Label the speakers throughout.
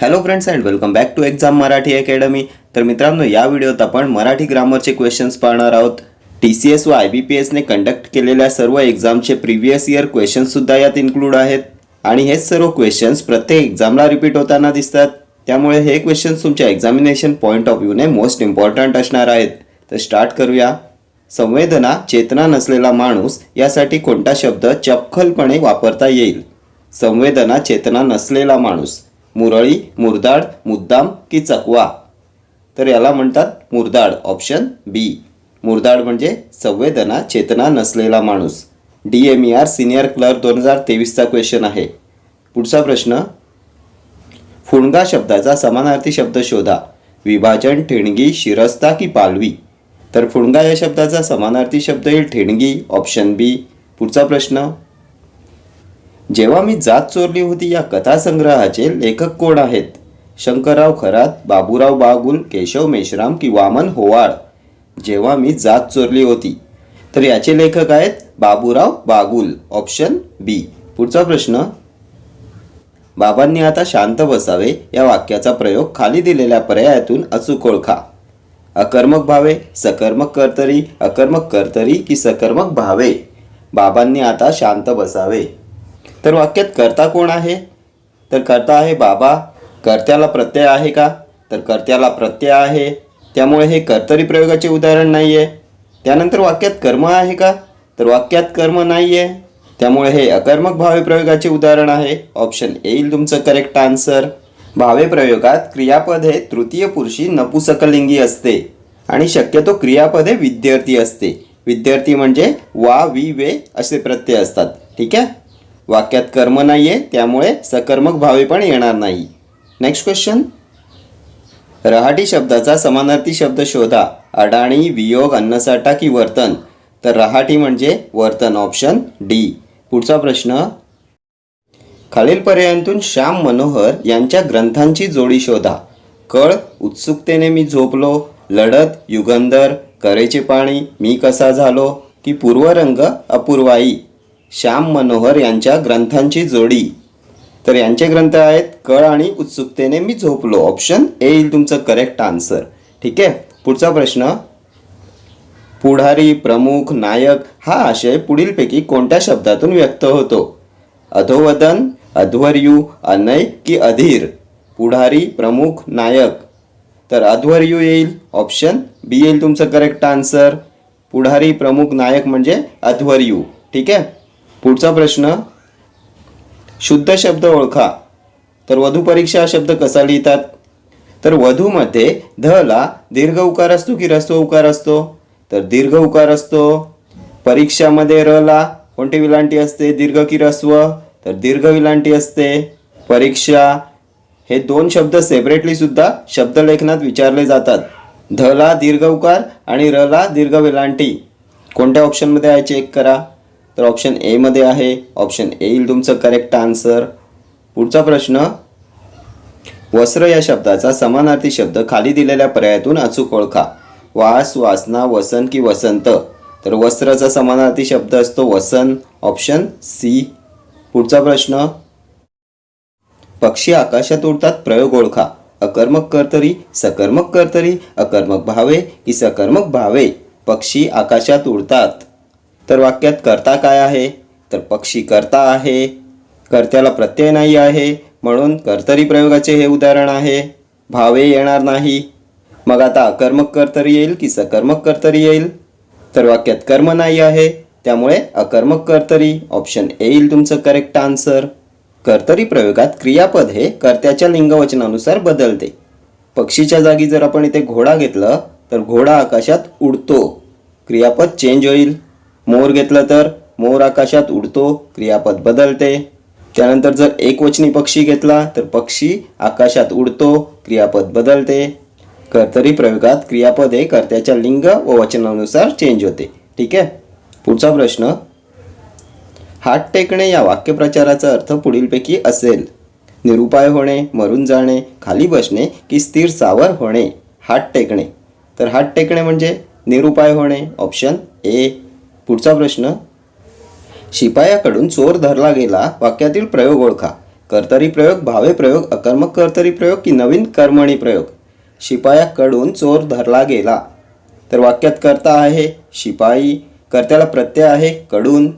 Speaker 1: Hello friends and welcome back to exam Marathi academy. तर मित्रांनो, या व्हिडिओत आपण मराठी ग्रामरचे क्वेश्चन्स पाहणार आहोत. TCS व IBPSने कंडक्ट केलेल्या सर्व एक्झामचे प्रिव्हियस इयर क्वेश्चन्ससुद्धा यात इन्क्लूड आहेत आणि हे सर्व क्वेश्चन्स प्रत्येक एक्झामला रिपीट होताना दिसतात. त्यामुळे हे क्वेश्चन्स तुमच्या एक्झामिनेशन पॉईंट ऑफ व्ह्यूने मोस्ट इम्पॉर्टंट असणार आहेत. तर स्टार्ट करूया. संवेदना, चेतना नसलेला माणूस यासाठी कोणता शब्द चपखलपणे वापरता येईल? संवेदना, चेतना नसलेला माणूस. मुरळी, मुरदाड, मुद्दाम की चकवा? तर याला म्हणतात मुरदाड. ऑप्शन बी. मुरदाड म्हणजे संवेदना, चेतना नसलेला माणूस. DMER सिनियर क्लर्क 2023चा क्वेश्चन आहे. पुढचा प्रश्न. फुणगा शब्दाचा समानार्थी शब्द शोधा. विभाजन, ठिणगी, शिरस्ता की पालवी? तर फुणगा या शब्दाचा समानार्थी शब्द येईल ठिणगी. ऑप्शन बी. पुढचा प्रश्न. जेव्हा मी जात चोरली होती या कथासंग्रहाचे लेखक कोण आहेत? शंकरराव खरात, बाबूराव बागुल, केशव मेश्राम की वामन होवाळ? जेव्हा मी जात चोरली होती, तर याचे लेखक आहेत बाबूराव बागुल. ऑप्शन बी. पुढचा प्रश्न. बाबांनी आता शांत बसावे या वाक्याचा प्रयोग खाली दिलेल्या पर्यायातून अचूक ओळखा. अकर्मक भावे, सकर्मक कर्तरी, अकर्मक कर्तरी की सकर्मक भावे? बाबांनी आता शांत बसावे. तर वाक्यात कर्ता कोण आहे? तर कर्ता आहे बाबा. कर्त्याला प्रत्यय आहे का? तर कर्त्याला प्रत्यय आहे, त्यामुळे हे कर्तरी प्रयोगाचे उदाहरण नाही आहे. त्यानंतर वाक्यात कर्म आहे का? तर वाक्यात कर्म नाही आहे, त्यामुळे हे अकर्मक भावे प्रयोगाचे उदाहरण आहे. ऑप्शन ए येईल तुमचं करेक्ट आन्सर. भावे प्रयोगात क्रियापद हे तृतीय पुरुषी नपुसकलिंगी असते आणि शक्यतो क्रियापद हे विद्यार्थी असते. विद्यार्थी म्हणजे वा, वी, वे असे प्रत्यय असतात. ठीक आहे. वाक्यात कर्म नाही आहे, त्यामुळे सकर्मक भावे पण येणार नाही. Next question. रहाटी शब्दाचा समानार्थी शब्द शोधा. अडाणी, वियोग, अन्नसाठा की वर्तन? तर रहाटी म्हणजे वर्तन. Option D. पुढचा प्रश्न. खालील पर्यायांतून श्याम मनोहर यांच्या ग्रंथांची जोडी शोधा. कळ, उत्सुकतेने मी झोपलो, लढत, युगंधर, करेचे पाणी, मी कसा झालो की पूर्वरंग, अपूर्वाई? श्याम मनोहर यांच्या ग्रंथांची जोडी. तर यांचे ग्रंथ आहेत कळ आणि उत्सुकतेने मी झोपलो. ऑप्शन ए येईल तुमचं करेक्ट आन्सर. ठीक आहे. पुढचा प्रश्न. पुढारी, प्रमुख, नायक हा आशय पुढीलपैकी कोणत्या शब्दातून व्यक्त होतो? अधोवदन, अध्वर्यू, अनय की अधीर? पुढारी, प्रमुख, नायक. तर अध्वर्यू येईल. ऑप्शन बी येईल तुमचं करेक्ट आन्सर. पुढारी, प्रमुख, नायक म्हणजे अध्वर्यू. ठीक आहे. पुढचा प्रश्न. शुद्ध शब्द ओळखा. तर वधू परीक्षा हा शब्द कसा लिहितात? तर वधूमध्ये ध ला दीर्घ उकार असतो की ऱ्हस्व उकार असतो? तर दीर्घ उकार असतो. परीक्षामध्ये र ला कोणती विलांटी असते, दीर्घ की ऱ्हस्व? तर दीर्घ विलांटी असते. परीक्षा हे दोन शब्द सेपरेटली सुद्धा शब्दलेखनात विचारले जातात. ध ला दीर्घ उकार आणि र ला दीर्घ विलांटी. कोणत्या ऑप्शनमध्ये आहे चेक करा. तर ऑप्शन ए मध्ये आहे. ऑप्शन ए येईल तुमचं करेक्ट आन्सर. पुढचा प्रश्न. वस्त्र या शब्दाचा समानार्थी शब्द खाली दिलेल्या पर्यायातून अचूक ओळखा. वास, वासना, वसन की वसंत? तर वस्त्राचा समानार्थी शब्द असतो वसन. Option C. पुढचा प्रश्न. पक्षी आकाशात उडतात, प्रयोग ओळखा. अकर्मक कर्तरी, सकर्मक कर्तरी, अकर्मक भावे की सकर्मक भावे? पक्षी आकाशात उडतात. तर वाक्यात कर्ता काय आहे? तर पक्षी कर्ता आहे. कर्त्याला प्रत्यय नाही आहे, म्हणून कर्तरी प्रयोगाचे हे उदाहरण आहे. भावे येणार नाही. मग आता अकर्मक कर्तरी येईल की सकर्मक कर्तरी येईल? तर वाक्यात कर्म नाही आहे, त्यामुळे अकर्मक कर्तरी. ऑप्शन ए येईल तुमचं करेक्ट आन्सर. कर्तरी प्रयोगात क्रियापद हे कर्त्याच्या लिंगवचनानुसार बदलते. पक्षीच्या जागी जर आपण इथे घोडा घेतलं तर घोडा आकाशात उडतो, क्रियापद चेंज होईल. मोर घेतलं तर मोर आकाशात उडतो, क्रियापद बदलते. त्यानंतर जर एकवचनी पक्षी घेतला तर पक्षी आकाशात उडतो, क्रियापद बदलते. कर्तरी प्रयोगात क्रियापद हे कर्त्याच्या लिंग व वचनानुसार चेंज होते. ठीक आहे. पुढचा प्रश्न. हात टेकणे या वाक्यप्रचाराचा अर्थ पुढीलपैकी असेल. निरुपाय होणे, मरून जाणे, खाली बसणे की स्थिर सावर होणे? हात टेकणे. तर हात टेकणे म्हणजे निरुपाय होणे. Option A. पुढचा प्रश्न. शिपायाकडून चोर धरला गेला वाक्यातील प्रयोग ओळखा. कर्तरी प्रयोग, भावे प्रयोग, अकर्मक कर्तरी प्रयोग की नवीन कर्मणी प्रयोग? शिपायाकडून चोर धरला गेला. तर वाक्यात कर्ता आहे शिपाई, कर्त्याला प्रत्यय आहे कडून,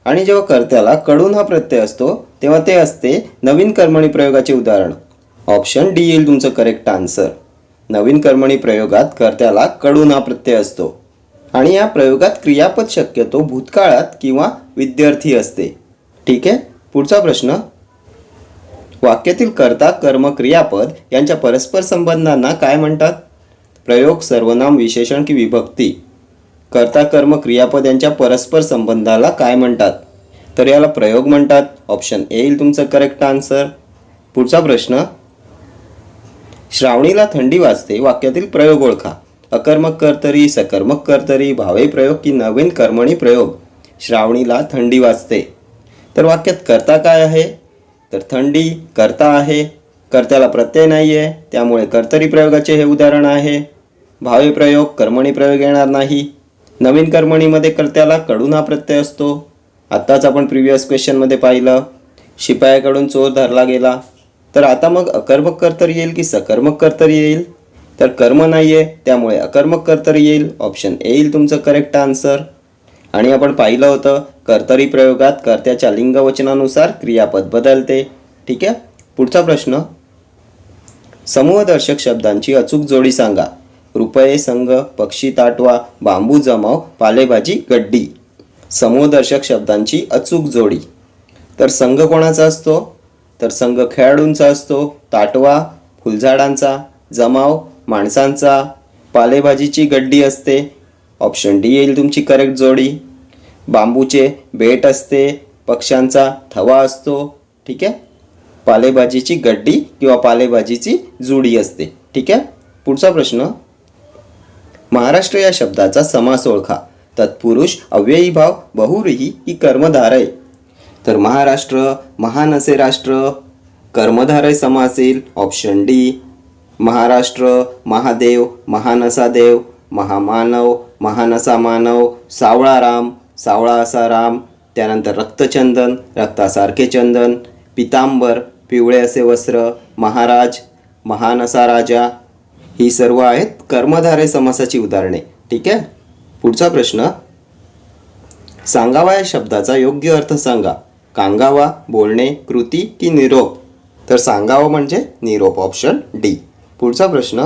Speaker 1: आणि जेव्हा कर्त्याला कडून हा प्रत्यय असतो तेव्हा ते असते नवीन कर्मणी प्रयोगाचे उदाहरण. ऑप्शन डी येईल तुमचं करेक्ट आन्सर. नवीन कर्मणी प्रयोगात कर्त्याला कडून हा प्रत्यय असतो आणि या प्रयोगात क्रियापद शक्यतो भूतकाळात किंवा विद्यार्थी असते. ठीक आहे. पुढचा प्रश्न, वाक्यातील कर्ता, कर्म, क्रियापद यांच्या परस्पर संबंधांना काय म्हणतात? प्रयोग, सर्वनाम, विशेषण की विभक्ती? कर्ता, कर्म, क्रियापद यांच्या परस्पर संबंधाला काय म्हणतात? तर याला प्रयोग म्हणतात. ऑप्शन ए येईल तुमचं करेक्ट आन्सर. पुढचा प्रश्न, श्रावणीला थंडी वाजते वाक्यातील प्रयोग ओळखा. अकर्मक कर्तरी, सकर्मक कर्तरी, भावे प्रयोग की नवीन कर्मणी प्रयोग? श्रावणीला थंडी वाजते. तर वाक्यात कर्ता काय आहे? तर थंडी कर्ता आहे, कर्त्याला प्रत्यय नाही आहे, त्यामुळे कर्तरी प्रयोगाचे हे उदाहरण आहे. भावे प्रयोग, कर्मणी प्रयोग येणार नाही. नवीन कर्मणीमध्ये कर्त्याला कडून हा प्रत्यय असतो. आत्ताच आपण प्रिव्हियस क्वेश्चनमध्ये पाहिलं, शिपायाकडून चोर धरला गेला. तर आता मग अकर्मक कर्तरी येईल की सकर्मक कर्तरी येईल? तर कर्म नाही आहे, त्यामुळे अकर्मक कर्तरी येईल. ऑप्शन ए येईल तुमचं करेक्ट आन्सर. आणि आपण पाहिलं होतं कर्तरी प्रयोगात कर्त्याच्या लिंगवचनानुसार क्रियापद बदलते. ठीक आहे. पुढचा प्रश्न, समूहदर्शक शब्दांची अचूक जोडी सांगा. रुपये, संघ, पक्षी, ताटवा, बांबू, जमाव, पालेभाजी, गड्डी. समूहदर्शक शब्दांची अचूक जोडी. तर संघ कोणाचा असतो? तर संघ खेळाडूंचा असतो. ताटवा फुलझाडांचा, जमाव माणसांचा, पालेभाजीची गड्डी असते. ऑप्शन डी येईल तुमची करेक्ट जोडी. बांबूचे बेट असते, पक्ष्यांचा थवा असतो. ठीक आहे. पालेभाजीची गड्डी किंवा पालेभाजीची जुडी असते. ठीक आहे. पुढचा प्रश्न, महाराष्ट्र या शब्दाचा समास ओळखा. तत्पुरुष, अव्ययी भाव, बहुव्रीही की कर्मधारय? तर महाराष्ट्र महान असे राष्ट्र, कर्मधारय समास येईल. Option D. महाराष्ट्र, महादेव, महान असा देव, महामानव, महान असा मानव, सावळा राम, सावळा असा राम, त्यानंतर रक्तचंदन, रक्तासारखे चंदन, पितांबर, पिवळे असे वस्त्र, महाराज, महान असा राजा. ही सर्व आहेत कर्मधारय समासाची उदाहरणे. ठीक आहे. पुढचा प्रश्न, सांगावा या शब्दाचा योग्य अर्थ सांगा. कांगावा, बोलणे, कृती की निरोप? तर सांगावा म्हणजे निरोप. Option D. पुढचा प्रश्न,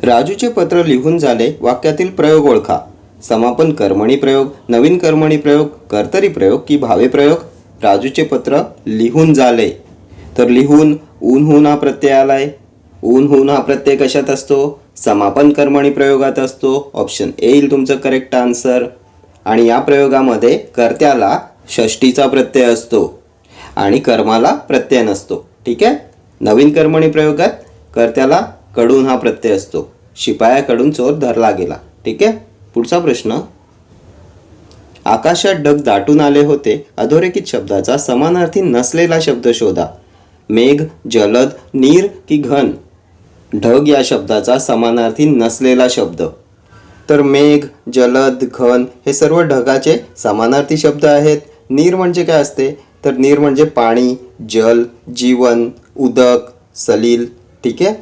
Speaker 1: राजूचे पत्र लिहून झाले वाक्यातील प्रयोग ओळखा. समापन कर्मणी प्रयोग, नवीन कर्मणी प्रयोग, कर्तरी प्रयोग की भावे प्रयोग? राजूचे पत्र लिहून झाले. तर लिहून ऊन होऊन हा प्रत्यय आलाय. ऊन होऊन हा प्रत्यय कशात असतो? समापन कर्मणी प्रयोगात असतो. ऑप्शन ए येईल तुमचं करेक्ट आन्सर. आणि या प्रयोगामध्ये कर्त्याला षष्टीचा प्रत्यय असतो आणि कर्माला प्रत्यय नसतो. ठीक आहे. नवीन कर्मणी प्रयोगात कर्त्याला कडून हा प्रत्यय असतो. शिपायाकडून चोर धरला गेला. ठीक आहे. पुढचा प्रश्न, आकाशात ढग दाटून आले होते अधोरेखित शब्दाचा समानार्थी नसलेला शब्द शोधा. मेघ, जलद, नीर की घन? ढग या शब्दाचा समानार्थी नसलेला शब्द. तर मेघ, जलद, घन हे सर्व ढगाचे समानार्थी शब्द आहेत. नीर म्हणजे काय असते? तर नीर म्हणजे पाणी, जल, जीवन, उदक, सलील. ठीक आहे.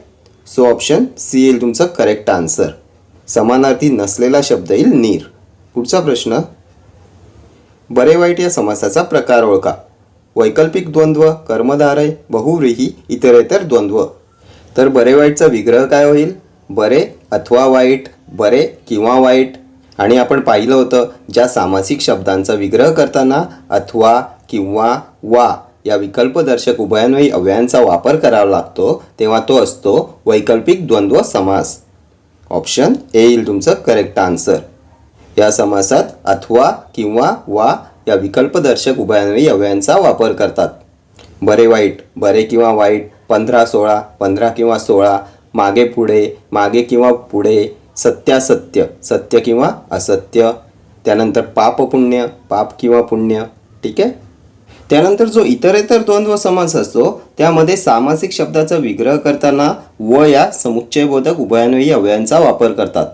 Speaker 1: सो ऑप्शन सी येईल तुमचं करेक्ट आन्सर. समानार्थी नसलेला शब्द येईल नीर. पुढचा प्रश्न, बरे वाईट या समासाचा प्रकार ओळखा. वैकल्पिक द्वंद्व, कर्मधारय, बहुव्रीही, इतरेतर द्वंद्व. तर बरे वाईटचा विग्रह काय होईल? बरे अथवा वाईट, बरे किंवा वाईट. आणि आपण पाहिलं होतं ज्या सामासिक शब्दांचा विग्रह करताना अथवा किंवा वा या विकल्पदर्शक उभयान्वयी अव्ययांचा वापर करावा लागतो तेव्हा तो असतो वैकल्पिक द्वंद्व समास. ऑप्शन ए येईल तुमचं करेक्ट आन्सर. या समासात अथवा किंवा वा या विकल्पदर्शक उभयान्वयी अव्ययांचा वापर करतात. बरे वाईट, बरे किंवा वाईट, 15-16, 15 किंवा 16, मागे पुढे, मागे किंवा पुढे, सत्यासत्य, सत्य किंवा असत्य. त्यानंतर पाप पुण्य, पाप किंवा पुण्य. ठीक आहे. त्यानंतर जो इतरेतर द्वंद्व समास असतो त्यामध्ये सामासिक शब्दाचा विग्रह करताना व या समुच्चयबोधक उभयान्वयी अव्ययांचा वापर करतात.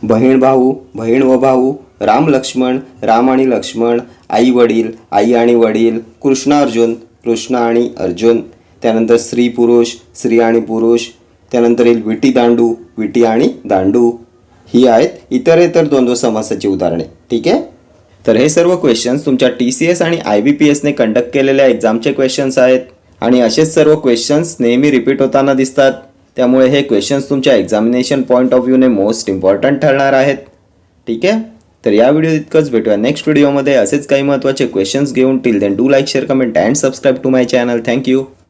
Speaker 1: बहीण भाऊ, बहीण व भाऊ, राम लक्ष्मण, राम आणि लक्ष्मण, आई वडील, आई आणि वडील, कृष्ण अर्जुन. कृष्ण आणि अर्जुन, त्यानंतर स्त्री पुरुष, स्त्री आणि पुरुष, त्यानंतर येईल विटी दांडू, विटी आणि दांडू. ही आहेत इतरेतर द्वंद्व समासाची उदाहरणे. ठीक आहे. तर हे सर्व क्वेश्चन्स तुमच्या TCS आणि IBPSने कंडक्ट केलेल्या एक्झामचे क्वेश्चन्स आहेत आणि असेच सर्व क्वेश्चन्स नेहमी रिपीट होताना दिसतात. त्यामुळे हे क्वेश्चन्स तुमच्या एक्झामिनेशन पॉईंट ऑफ व्ह्यूने मोस्ट इम्पॉर्टंट ठरणार आहेत. ठीक आहे. तर या व्हिडिओ इतकंच. भेटूया नेक्स्ट व्हिडिओमध्ये असेच काही महत्त्वाचे क्वेश्चन्स घेऊन. Till then do like, share, comment and subscribe to my channel. Thank you.